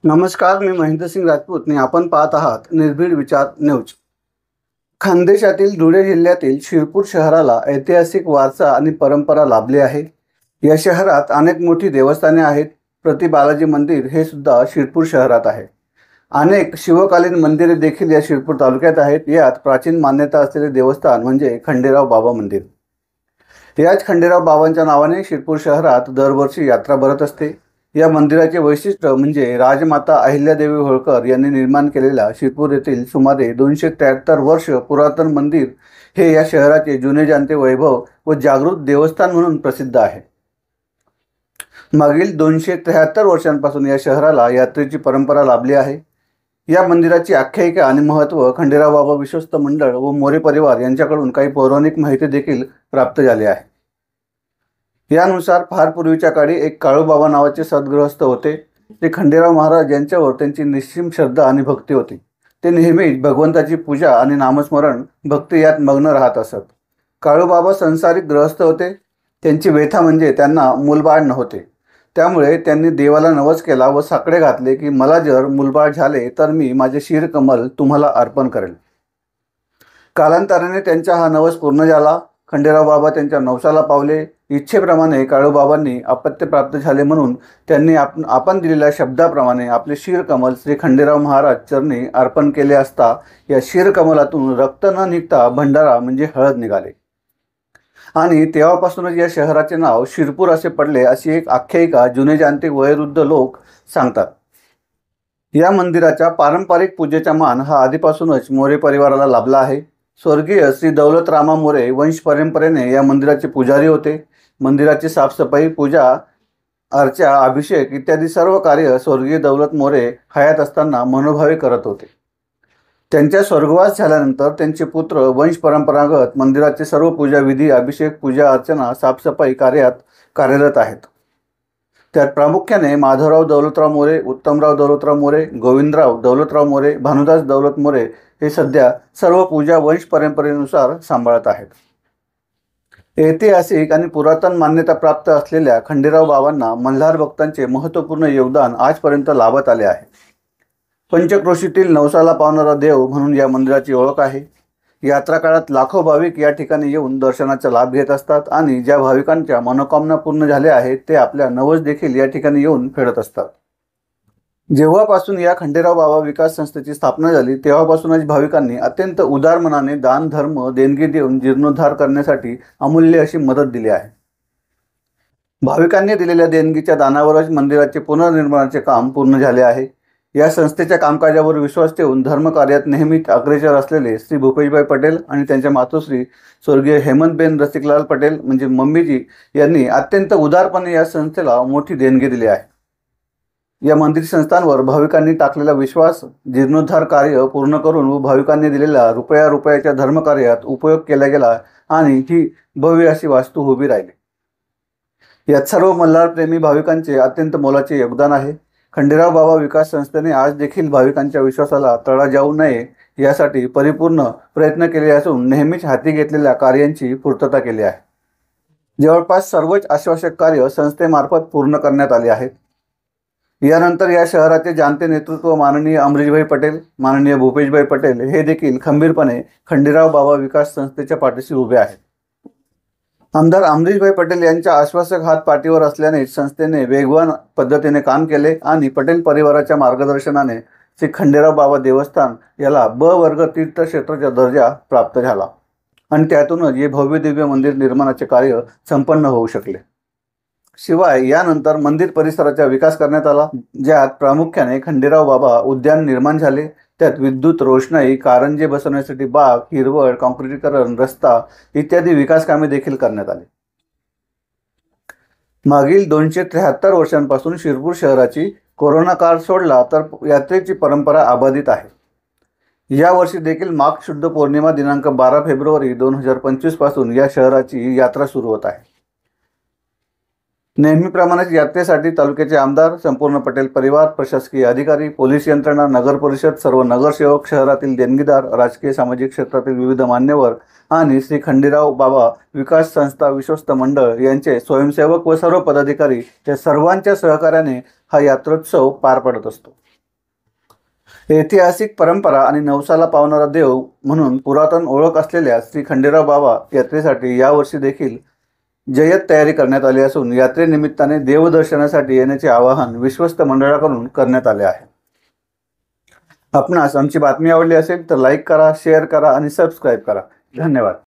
नमस्कार, मी महेंद्रसिंग राजपूत आणि आपण पाहत आहात निर्भीड विचार न्यूज। खानदेशातील धुळे जिल्ह्यातील शिरपूर शहराला ऐतिहासिक वारसा आणि परंपरा लाभली आहे। या शहरात अनेक मोठी देवस्थाने आहेत। प्रति बालाजी मंदिर हे सुद्धा शिरपूर शहरात आहे। अनेक शिवकालीन मंदिरे देखील या शिरपूर तालुक्यात आहेत। यात प्राचीन मान्यता असलेले देवस्थान म्हणजे खंडेराव बाबा मंदिर। याच खंडेराव बाबांच्या नावाने शिरपूर शहरात दरवर्षी यात्रा भरत असते। या मंदिराचे वैशिष्ट्य म्हणजे राजमाता अहिल्यादेवी होळकर यांनी निर्माण केलेल्या शिरपूर येथील सुमारे 273 वर्ष पुरातन मंदिर हे या शहराचे जुने जाणते वैभव व जागृत देवस्थान म्हणून प्रसिद्ध आहे। मागील 273 वर्षांपासून या शहराला यात्रेची परंपरा लाभली आहे। या मंदिराची आख्यायिका आणि महत्त्व खंडेराव बाबा विश्वस्त मंडळ व मोरे परिवार यांच्याकडून काही पौराणिक माहिती देखील प्राप्त झाली आहे। यानुसार फार पूर्वीच्या काळी एक काळूबाबा नावाचे सद्गृहस्थ होते। ते खंडेराव महाराज यांच्यावर त्यांची निश्चिम श्रद्धा आणि भक्ती होती। ते नेहमीच भगवंताची पूजा आणि नामस्मरण भक्ती यात मग्न राहत असत। काळूबाबा संसारिक गृहस्थ होते। त्यांची व्यथा म्हणजे त्यांना मूलबाळ नव्हते। त्यामुळे त्यांनी देवाला नवस केला व साकडे घातले की मला जर मूलबाळ झाले तर मी माझे शिरकमल तुम्हाला अर्पण करेल। कालांतराने त्यांचा हा नवस पूर्ण झाला। खंडेराव बाबा त्यांच्या नवसाला पावले। इच्छेप्रमाणे काळूबाबांनी अपत्य प्राप्त झाले म्हणून त्यांनी आपण दिलेल्या शब्दाप्रमाणे आपले शिरकमल श्री खंडेराव महाराज चरणी अर्पण केले असता या शिरकमलातून रक्त न निघता भंडारा म्हणजे हळद निघाले आणि तेव्हापासूनच या शहराचे नाव शिरपूर असे पडले अशी एक आख्यायिका जुने जाणते वयोवृद्ध लोक सांगतात। या मंदिराच्या पारंपरिक पूजेचा मान हा आधीपासूनच मोरे परिवाराला लाभला आहे। स्वर्गीय श्री दौलतरामा मोरे वंश परंपरेने या मंदिराचे पुजारी होते। मंदिराची साफसफाई, पूजा अर्चा, अभिषेक इत्यादी सर्व कार्य स्वर्गीय दौलत मोरे हयात असताना मनोभावे करत होते। त्यांच्या स्वर्गवास झाल्यानंतर त्यांचे पुत्र वंश परंपरागत मंदिराचे सर्व पूजा विधी, अभिषेक, पूजा अर्चना, साफसफाई कार्यात कार्यरत आहेत। त्यात प्रामुख्याने माधवराव दौलतराव मोरे, उत्तमराव दौलतराव मोरे, गोविंदराव दौलतराव मोरे, भानुदास दौलत मोरे हे सध्या सर्व पूजा वंश परंपरेनुसार सांभाळत आहेत। ऐतिहासिक आणि पुरातन मान्यता प्राप्त असलेल्या खंडेराव बाबांना मल्हार भक्तांचे महत्त्वपूर्ण योगदान आजपर्यंत लाभत आले आहे। पंचक्रोशीतील नवसाला पावणारा देव म्हणून या मंदिराची ओळख आहे। यात्रा काळात लाखो भाविक या ठिकाणी येऊन दर्शनाचा लाभ घेत असतात आणि ज्या भाविकांच्या मनोकामना पूर्ण झाल्या आहेत ते आपल्या नवस देखील या ठिकाणी येऊन फेडत असतात। जेव्हापासून या खंडेराव बाबा विकास संस्थेची स्थापना झाली तेव्हापासूनच भाविकांनी अत्यंत उदार मनाने दान धर्म देणगी देऊन जीर्णोद्धार करण्यासाठी अमूल्य अशी मदत दिली आहे। भाविकांनी दिलेल्या देणगीच्या दानावरच मंदिराचे पुनर्निर्माणाचे काम पूर्ण झाले आहे। या संस्थेच्या कामकाजावर विश्वास ठेवून धर्मकार्यात नेहमीच अग्रेसर असलेले श्री भूपेशभाई पटेल आणि त्यांच्या मातोश्री स्वर्गीय हेमंतबेन रसिकलाल पटेल म्हणजे मम्मीजी यांनी अत्यंत उदारपणे या संस्थेला मोठी देणगी दिली आहे। या मंदिर संस्थांवर भाविकांनी टाकलेला विश्वास जीर्णोद्धार कार्य पूर्ण करून व भाविकांनी दिलेल्या रुपयाच्या धर्मकार्यात उपयोग केला गेला आणि ही भव्य अशी वास्तू उभी राहिली। यात सर्व मल्हार प्रेमी भाविकांचे अत्यंत मोलाचे योगदान आहे। खंडेराव बाबा विकास संस्थेने आज देखील भाविकांच्या विश्वासाला तडा जाऊ नये यासाठी परिपूर्ण प्रयत्न केले असून नेहमीच हाती घेतलेल्या कार्यांची पूर्तता केली आहे। जवळपास सर्वच आश्वासक कार्य संस्थेमार्फत पूर्ण करण्यात आले आहेत। यानंतर या शहराचे जाणते नेतृत्व माननीय अमरीशभाई पटेल, माननीय भूपेशभाई पटेल हे देखील खंबीरपणे खंडेराव बाबा विकास संस्थेच्या पाठीशी उभे आहेत। आमदार अमरीशभाई पटेल यांच्या आश्वासक हात पाठीवर असल्याने संस्थेने वेगवान पद्धतीने काम केले आणि पटेल परिवाराच्या मार्गदर्शनाने श्री खंडेराव बाबा देवस्थान याला ब वर्ग तीर्थक्षेत्राचा दर्जा प्राप्त झाला आणि त्यातूनच हे भव्य दिव्य मंदिर निर्माणाचे कार्य संपन्न होऊ शकले। शिवाय यानंतर मंदिर परिसराचा विकास करण्यात आला, ज्यात प्रामुख्याने खंडेराव बाबा उद्यान निर्माण झाले। त्यात विद्युत, रोषणाई, कारंजे बसवण्यासाठी बाग, हिरवळ, काँक्रिटीकरण, रस्ता इत्यादी विकास कामे देखील करण्यात आली। मागील 273 वर्षांपासून शिरपूर शहराची कोरोना काळ सोडला तर यात्रेची परंपरा अबाधित आहे। या वर्षी देखील माघ शुद्ध पौर्णिमा दिनांक 12 फेब्रुवारी 2025 पासून या शहराची यात्रा सुरू होत आहे। नेहमीप्रमाणेच यात्रेसाठी तालुक्याचे आमदार, संपूर्ण पटेल परिवार, प्रशासकीय अधिकारी, पोलीस यंत्रणा, नगर परिषद, सर्व नगरसेवक, शहरातील देणगीदार, राजकीय सामाजिक क्षेत्रातील विविध मान्यवर आणि श्री खंडेराव बाबा विकास संस्था विश्वस्त मंडळ यांचे स्वयंसेवक व सर्व पदाधिकारी या सर्वांच्या सहकार्याने हा यात्रोत्सव पार पडत असतो। ऐतिहासिक परंपरा आणि नवसाला पावणारा देव म्हणून पुरातन ओळख असलेल्या श्री खंडेराव बाबा यात्रेसाठी यावर्षी देखील जय्यत तयारी करण्यात आली असून यात्रेनिमित्ताने देवदर्शनासाठी येण्याचे आवाहन विश्वस्त मंडळाकडून करण्यात आले आहे. आपणास आमची बातमी आवडली असेल तर लाईक करा, शेअर करा आणि सबस्क्राईब करा. धन्यवाद.